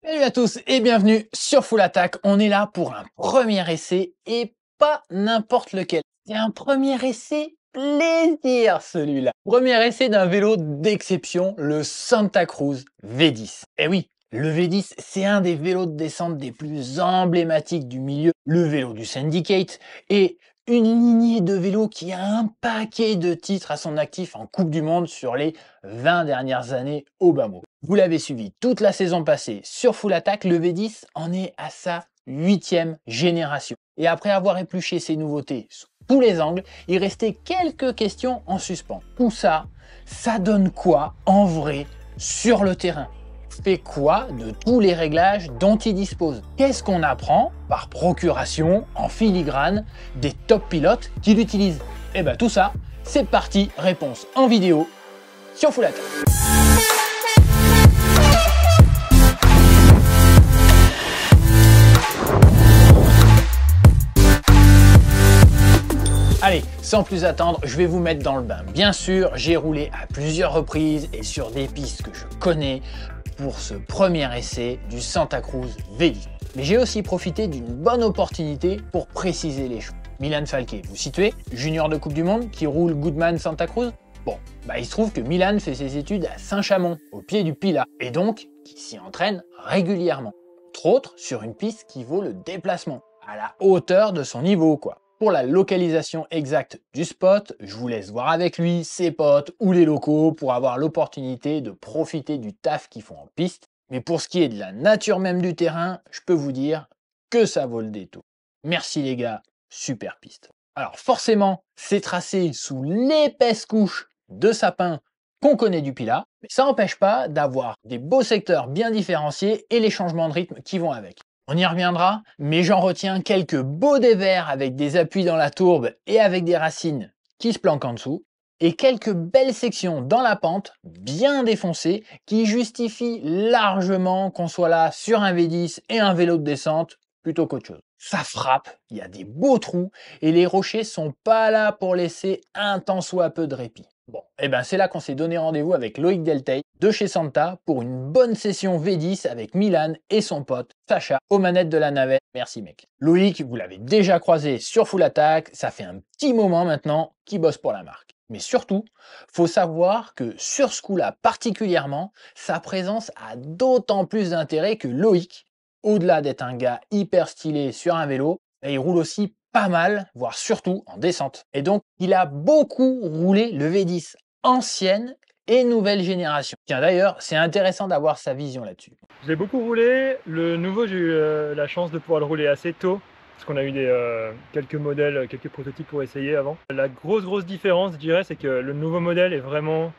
Salut à tous et bienvenue sur Full Attack. On est là pour un premier essai et pas n'importe lequel. C'est un premier essai plaisir celui-là. Premier essai d'un vélo d'exception, le Santa Cruz V10. Et oui, le V10, c'est un des vélos de descente des plus emblématiques du milieu, le vélo du Syndicate, et une lignée de vélos qui a un paquet de titres à son actif en Coupe du Monde sur les 20 dernières années au bas mot. Vous l'avez suivi toute la saison passée sur Full Attack, le V10 en est à sa 8e génération. Et après avoir épluché ses nouveautés sous tous les angles, il restait quelques questions en suspens. Tout ça, ça donne quoi en vrai sur le terrain? Fait quoi de tous les réglages dont il dispose? Qu'est-ce qu'on apprend par procuration, en filigrane, des top pilotes qui l'utilisent? Et bien tout ça, c'est parti, réponse en vidéo sur Full Attack. Allez, sans plus attendre, je vais vous mettre dans le bain. Bien sûr, j'ai roulé à plusieurs reprises et sur des pistes que je connais pour ce premier essai du Santa Cruz V10. Mais j'ai aussi profité d'une bonne opportunité pour préciser les choses. Milan Falquet, vous situez, junior de Coupe du Monde qui roule Goodman Santa Cruz. Bon, il se trouve que Milan fait ses études à Saint-Chamond, au pied du Pilat, et donc qui s'y entraîne régulièrement. Entre autres, sur une piste qui vaut le déplacement, à la hauteur de son niveau, quoi. Pour la localisation exacte du spot, je vous laisse voir avec lui, ses potes ou les locaux pour avoir l'opportunité de profiter du taf qu'ils font en piste. Mais pour ce qui est de la nature même du terrain, je peux vous dire que ça vaut le détour. Merci les gars, super piste. Alors forcément, c'est tracé sous l'épaisse couche de sapin qu'on connaît du Pilat, mais ça n'empêche pas d'avoir des beaux secteurs bien différenciés et les changements de rythme qui vont avec. On y reviendra, mais j'en retiens quelques beaux dévers avec des appuis dans la tourbe et avec des racines qui se planquent en dessous, et quelques belles sections dans la pente, bien défoncées, qui justifient largement qu'on soit là sur un V10 et un vélo de descente plutôt qu'autre chose. Ça frappe, il y a des beaux trous, et les rochers sont pas là pour laisser un tant soit peu de répit. Bon, et ben c'est là qu'on s'est donné rendez-vous avec Loïc Deltey de chez Santa pour une bonne session V10 avec Milan et son pote Sacha aux manettes de la navette. Merci mec. Loïc, vous l'avez déjà croisé sur Full Attack, ça fait un petit moment maintenant qu'il bosse pour la marque. Mais surtout, faut savoir que sur ce coup-là particulièrement, sa présence a d'autant plus d'intérêt que Loïc, au-delà d'être un gars hyper stylé sur un vélo, il roule aussi pas mal, voire surtout en descente. Et donc, il a beaucoup roulé le V10 ancienne et nouvelle génération. Tiens, d'ailleurs, c'est intéressant d'avoir sa vision là-dessus. Je l'ai beaucoup roulé. Le nouveau, j'ai eu la chance de pouvoir le rouler assez tôt, parce qu'on a eu quelques modèles, quelques prototypes pour essayer avant. La grosse différence, je dirais, c'est que le nouveau modèle est vraiment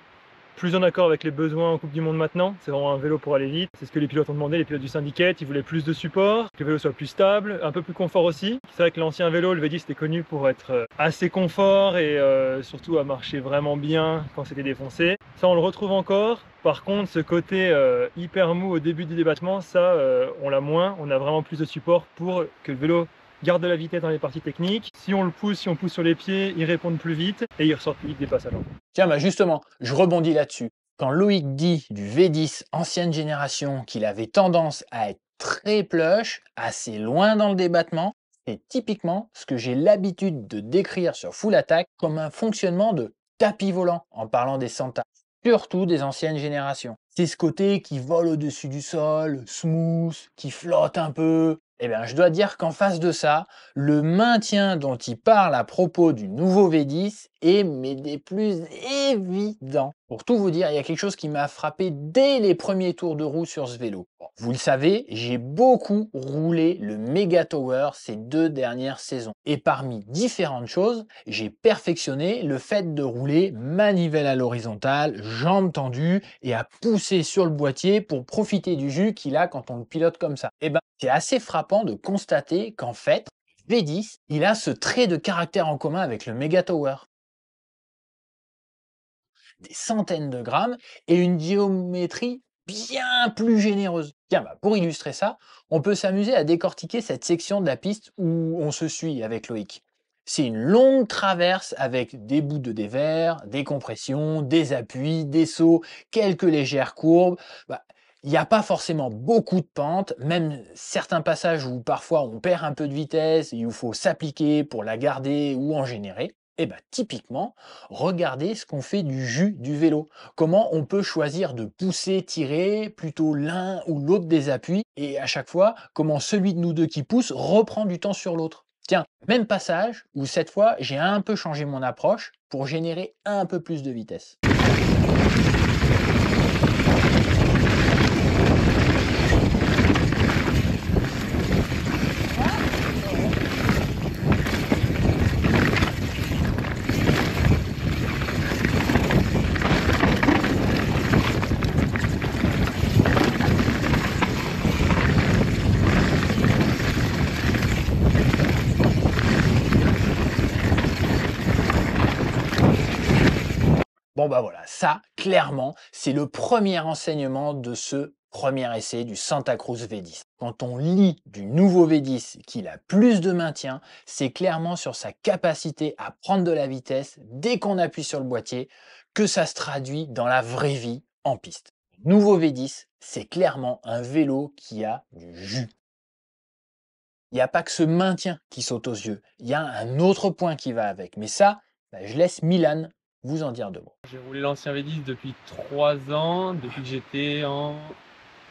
plus en accord avec les besoins en Coupe du Monde maintenant. C'est vraiment un vélo pour aller vite. C'est ce que les pilotes ont demandé, les pilotes du Syndicate. Ils voulaient plus de support, que le vélo soit plus stable, un peu plus confort aussi. C'est vrai que l'ancien vélo, le V10, était connu pour être assez confort et surtout à marcher vraiment bien quand c'était défoncé. Ça, on le retrouve encore. Par contre, ce côté hyper mou au début du débattement, ça, on l'a moins. On a vraiment plus de support pour que le vélo garde de la vitesse dans les parties techniques. Si on pousse sur les pieds, il répond plus vite et il ressort plus vite des passages. Tiens, justement, je rebondis là-dessus. Quand Loïc dit du V10 ancienne génération qu'il avait tendance à être très plush, assez loin dans le débattement, c'est typiquement ce que j'ai l'habitude de décrire sur Full Attack comme un fonctionnement de tapis volant en parlant des Santa, surtout des anciennes générations. C'est ce côté qui vole au-dessus du sol, smooth, qui flotte un peu. Eh bien, je dois dire qu'en face de ça, le maintien dont il parle à propos du nouveau V10 est mais des plus évidents. Pour tout vous dire, il y a quelque chose qui m'a frappé dès les premiers tours de roue sur ce vélo. Bon, vous le savez, j'ai beaucoup roulé le Mega Tower ces 2 dernières saisons. Et parmi différentes choses, j'ai perfectionné le fait de rouler manivelle à l'horizontale, jambes tendues et à pousser sur le boîtier pour profiter du jus qu'il a quand on le pilote comme ça. Et ben, c'est assez frappant de constater qu'en fait, V10, il a ce trait de caractère en commun avec le Mega Tower. Des centaines de grammes et une géométrie bien plus généreuse. Tiens, pour illustrer ça, on peut s'amuser à décortiquer cette section de la piste où on se suit avec Loïc. C'est une longue traverse avec des bouts de dévers, des compressions, des appuis, des sauts, quelques légères courbes. Il n'y a pas forcément beaucoup de pentes, même certains passages où parfois on perd un peu de vitesse et où il faut s'appliquer pour la garder ou en générer. Et bien typiquement, regardez ce qu'on fait du jus du vélo. Comment on peut choisir de pousser, tirer, plutôt l'un ou l'autre des appuis, et à chaque fois, comment celui de nous deux qui pousse reprend du temps sur l'autre. Tiens, même passage où cette fois j'ai un peu changé mon approche pour générer un peu plus de vitesse. Bon bah voilà, ça, clairement, c'est le premier enseignement de ce premier essai du Santa Cruz V10. Quand on lit du nouveau V10 qu'il a plus de maintien, c'est clairement sur sa capacité à prendre de la vitesse dès qu'on appuie sur le boîtier que ça se traduit dans la vraie vie en piste. Le nouveau V10, c'est clairement un vélo qui a du jus. Il n'y a pas que ce maintien qui saute aux yeux, il y a un autre point qui va avec. Mais ça, bah, je laisse Milan vous en dire deux mots. J'ai roulé l'ancien V10 depuis 3 ans, depuis que j'étais en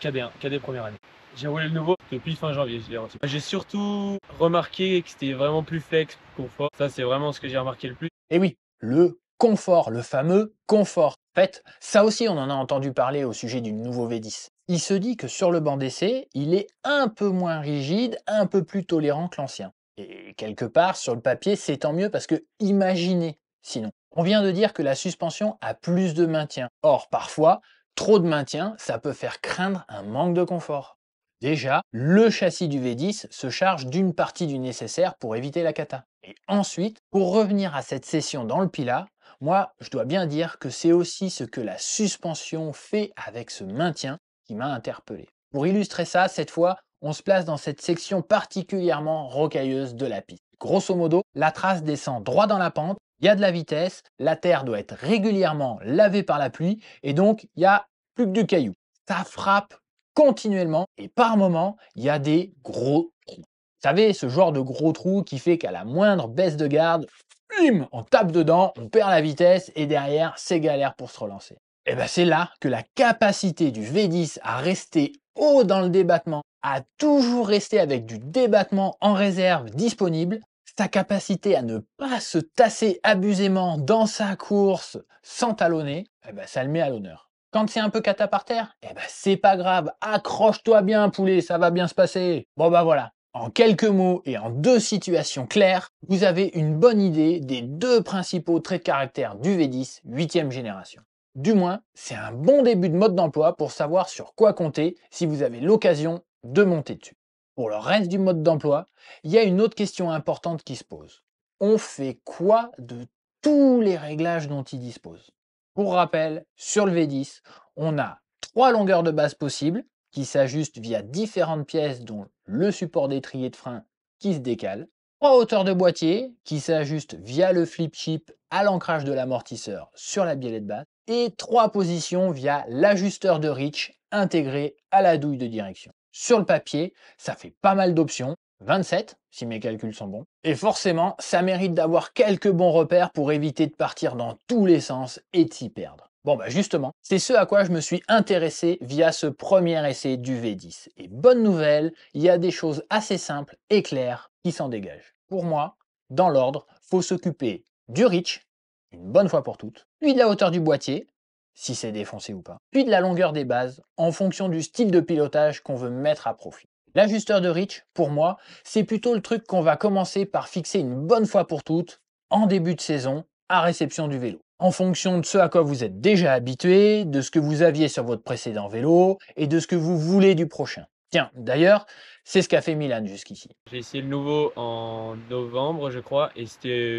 KD1, KD première année. J'ai roulé le nouveau depuis fin janvier, je l'ai reçu. J'ai surtout remarqué que c'était vraiment plus flex, plus confort. Ça, c'est vraiment ce que j'ai remarqué le plus. Et oui, le confort, le fameux confort. En fait, ça aussi, on en a entendu parler au sujet du nouveau V10. Il se dit que sur le banc d'essai, il est un peu moins rigide, un peu plus tolérant que l'ancien. Et quelque part, sur le papier, c'est tant mieux parce que imaginez sinon. On vient de dire que la suspension a plus de maintien. Or, parfois, trop de maintien, ça peut faire craindre un manque de confort. Déjà, le châssis du V10 se charge d'une partie du nécessaire pour éviter la cata. Et ensuite, pour revenir à cette session dans le Pilat, moi, je dois bien dire que c'est aussi ce que la suspension fait avec ce maintien qui m'a interpellé. Pour illustrer ça, cette fois, on se place dans cette section particulièrement rocailleuse de la piste. Grosso modo, la trace descend droit dans la pente, il y a de la vitesse, la terre doit être régulièrement lavée par la pluie et donc il n'y a plus que du caillou. Ça frappe continuellement et par moments, il y a des gros trous. Vous savez, ce genre de gros trous qui fait qu'à la moindre baisse de garde, bim, on tape dedans, on perd la vitesse et derrière, c'est galère pour se relancer. Et bien c'est là que la capacité du V10 à rester haut dans le débattement, à toujours rester avec du débattement en réserve disponible, sa capacité à ne pas se tasser abusément dans sa course sans talonner, ça le met à l'honneur. Quand c'est un peu cata par terre, c'est pas grave, accroche-toi bien poulet, ça va bien se passer. Bon bah voilà, en quelques mots et en deux situations claires, vous avez une bonne idée des deux principaux traits de caractère du V10 8e génération. Du moins, c'est un bon début de mode d'emploi pour savoir sur quoi compter si vous avez l'occasion de monter dessus. Pour le reste du mode d'emploi, il y a une autre question importante qui se pose. On fait quoi de tous les réglages dont il dispose? Pour rappel, sur le V10, on a 3 longueurs de base possibles qui s'ajustent via différentes pièces dont le support d'étrier de frein qui se décale, 3 hauteurs de boîtier qui s'ajustent via le flip chip à l'ancrage de l'amortisseur sur la biellette basse et 3 positions via l'ajusteur de reach intégré à la douille de direction. Sur le papier, ça fait pas mal d'options, 27 si mes calculs sont bons, et forcément, ça mérite d'avoir quelques bons repères pour éviter de partir dans tous les sens et de s'y perdre. Bon bah justement, c'est ce à quoi je me suis intéressé via ce premier essai du V10. Et bonne nouvelle, il y a des choses assez simples et claires qui s'en dégagent. Pour moi, dans l'ordre, faut s'occuper du reach, une bonne fois pour toutes, puis de la hauteur du boîtier, si c'est défoncé ou pas, puis de la longueur des bases en fonction du style de pilotage qu'on veut mettre à profit. L'ajusteur de reach, pour moi, c'est plutôt le truc qu'on va commencer par fixer une bonne fois pour toutes en début de saison à réception du vélo. En fonction de ce à quoi vous êtes déjà habitué, de ce que vous aviez sur votre précédent vélo et de ce que vous voulez du prochain. Tiens, d'ailleurs, c'est ce qu'a fait Milan jusqu'ici. J'ai essayé le nouveau en novembre, je crois, et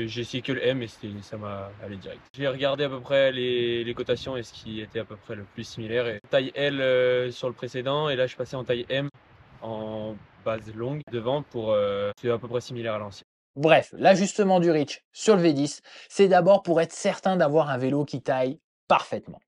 j'ai essayé que le M et ça m'a allé direct. J'ai regardé à peu près les cotations et ce qui était à peu près le plus similaire. Et taille L sur le précédent, et là je suis passé en taille M en base longue devant pour c'est à peu près similaire à l'ancien. Bref, l'ajustement du reach sur le V10, c'est d'abord pour être certain d'avoir un vélo qui taille parfaitement.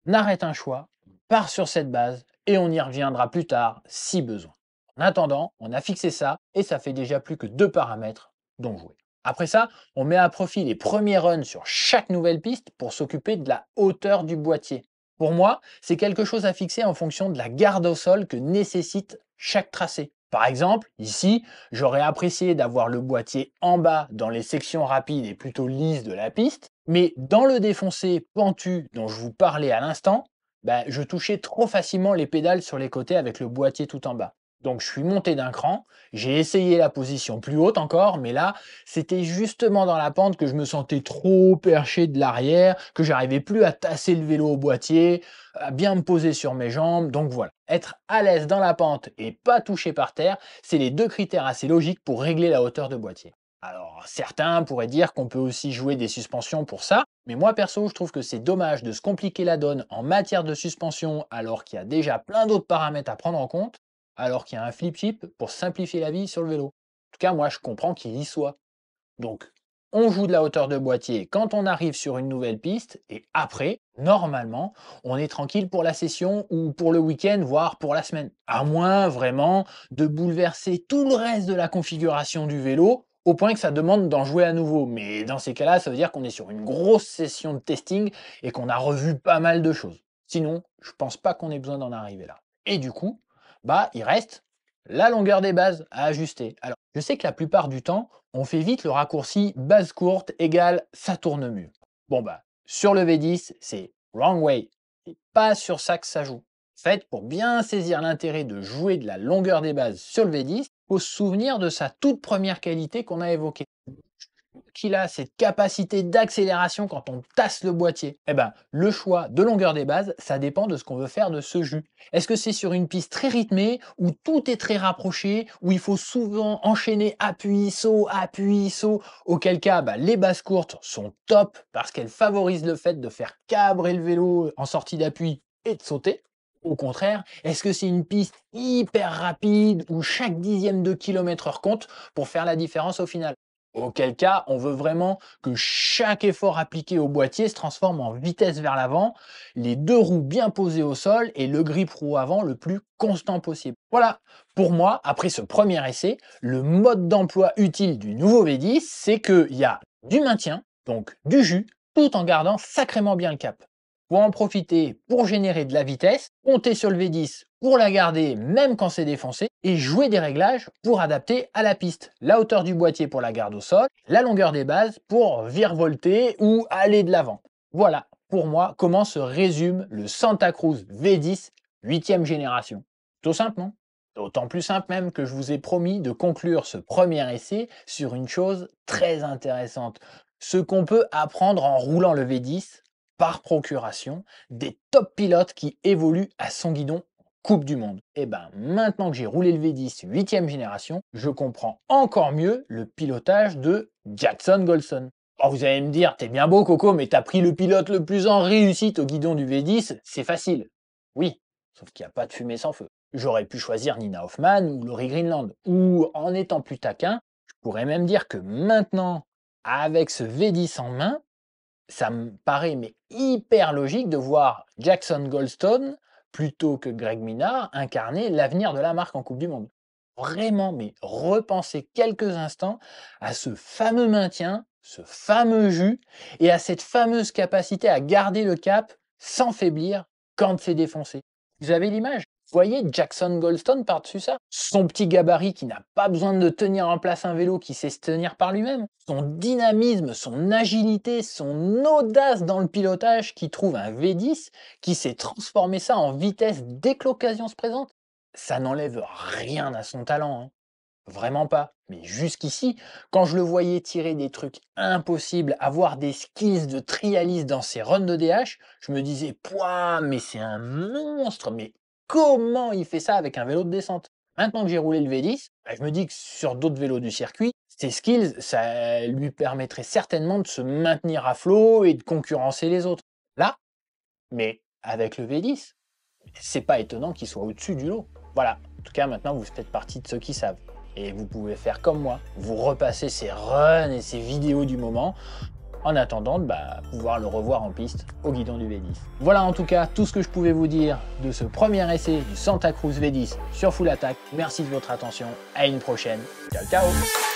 On arrête un choix, part sur cette base et on y reviendra plus tard si besoin. En attendant, on a fixé ça et ça fait déjà plus que 2 paramètres dont jouer. Après ça, on met à profit les premiers runs sur chaque nouvelle piste pour s'occuper de la hauteur du boîtier. Pour moi, c'est quelque chose à fixer en fonction de la garde au sol que nécessite chaque tracé. Par exemple, ici, j'aurais apprécié d'avoir le boîtier en bas dans les sections rapides et plutôt lisses de la piste, mais dans le défoncé pentu dont je vous parlais à l'instant, je touchais trop facilement les pédales sur les côtés avec le boîtier tout en bas. Donc je suis monté d'un cran, j'ai essayé la position plus haute encore, mais là, c'était justement dans la pente que je me sentais trop perché de l'arrière, que j'arrivais plus à tasser le vélo au boîtier, à bien me poser sur mes jambes. Donc voilà, être à l'aise dans la pente et pas toucher par terre, c'est les 2 critères assez logiques pour régler la hauteur de boîtier. Alors certains pourraient dire qu'on peut aussi jouer des suspensions pour ça, mais moi perso, je trouve que c'est dommage de se compliquer la donne en matière de suspension alors qu'il y a déjà plein d'autres paramètres à prendre en compte, alors qu'il y a un flip chip pour simplifier la vie sur le vélo. En tout cas, moi, je comprends qu'il y soit. Donc, on joue de la hauteur de boîtier quand on arrive sur une nouvelle piste, et après, normalement, on est tranquille pour la session ou pour le week-end, voire pour la semaine. À moins, vraiment, de bouleverser tout le reste de la configuration du vélo, au point que ça demande d'en jouer à nouveau. Mais dans ces cas-là, ça veut dire qu'on est sur une grosse session de testing et qu'on a revu pas mal de choses. Sinon, je pense pas qu'on ait besoin d'en arriver là. Et du coup, il reste la longueur des bases à ajuster. Alors, je sais que la plupart du temps, on fait vite le raccourci base courte égale ça tourne mieux. Sur le V10, c'est wrong way. C'est pas sur ça que ça joue. En fait, pour bien saisir l'intérêt de jouer de la longueur des bases sur le V10, il faut se souvenir de sa toute première qualité qu'on a évoquée. Qu'il a cette capacité d'accélération quand on tasse le boîtier. Le choix de longueur des bases, ça dépend de ce qu'on veut faire de ce jus. Est-ce que c'est sur une piste très rythmée, où tout est très rapproché, où il faut souvent enchaîner appui, saut, auquel cas les bases courtes sont top parce qu'elles favorisent le fait de faire cabrer le vélo en sortie d'appui et de sauter. Au contraire, est-ce que c'est une piste hyper rapide où chaque dixième de kilomètre-heure compte pour faire la différence au final? Auquel cas, on veut vraiment que chaque effort appliqué au boîtier se transforme en vitesse vers l'avant, les 2 roues bien posées au sol et le grip roue avant le plus constant possible. Voilà, pour moi, après ce premier essai, le mode d'emploi utile du nouveau V10, c'est qu'il y a du maintien, donc du jus, tout en gardant sacrément bien le cap. Pour en profiter pour générer de la vitesse, compter sur le V10 pour la garder même quand c'est défoncé et jouer des réglages pour adapter à la piste. La hauteur du boîtier pour la garde au sol, la longueur des bases pour virevolter ou aller de l'avant. Voilà pour moi comment se résume le Santa Cruz V10 8e génération. Tout simple, non? D'autant plus simple même que je vous ai promis de conclure ce premier essai sur une chose très intéressante. Ce qu'on peut apprendre en roulant le V10 par procuration des top pilotes qui évoluent à son guidon Coupe du Monde. Maintenant que j'ai roulé le V10 8e génération, je comprends encore mieux le pilotage de Jackson Goldson. Vous allez me dire, t'es bien beau Coco, mais t'as pris le pilote le plus en réussite au guidon du V10, c'est facile. Oui, sauf qu'il n'y a pas de fumée sans feu. J'aurais pu choisir Nina Hoffman ou Laurie Greenland, ou en étant plus taquin, je pourrais même dire que maintenant, avec ce V10 en main, ça me paraît hyper logique de voir Jackson Goldstone plutôt que Greg Minnaar incarner l'avenir de la marque en Coupe du Monde. Vraiment, mais repensez quelques instants à ce fameux maintien, ce fameux jus et à cette fameuse capacité à garder le cap sans faiblir quand c'est défoncé. Vous avez l'image? Vous voyez Jackson Goldstone par-dessus ça? Son petit gabarit qui n'a pas besoin de tenir en place un vélo qui sait se tenir par lui-même. Son dynamisme, son agilité, son audace dans le pilotage qui trouve un V10 qui sait transformer ça en vitesse dès que l'occasion se présente. Ça n'enlève rien à son talent, hein. Vraiment pas. Mais jusqu'ici, quand je le voyais tirer des trucs impossibles, avoir des skills de trialiste dans ses runs de DH, je me disais, pouah, mais c'est un monstre, mais comment il fait ça avec un vélo de descente? Maintenant que j'ai roulé le V10, je me dis que sur d'autres vélos du circuit, ces skills, ça lui permettrait certainement de se maintenir à flot et de concurrencer les autres. Là, mais avec le V10, c'est pas étonnant qu'il soit au-dessus du lot. Voilà, en tout cas maintenant vous faites partie de ceux qui savent. Et vous pouvez faire comme moi, vous repassez ces runs et ces vidéos du moment en attendant de pouvoir le revoir en piste au guidon du V10. Voilà en tout cas tout ce que je pouvais vous dire de ce premier essai du Santa Cruz V10 sur Full Attack. Merci de votre attention, à une prochaine, ciao ciao.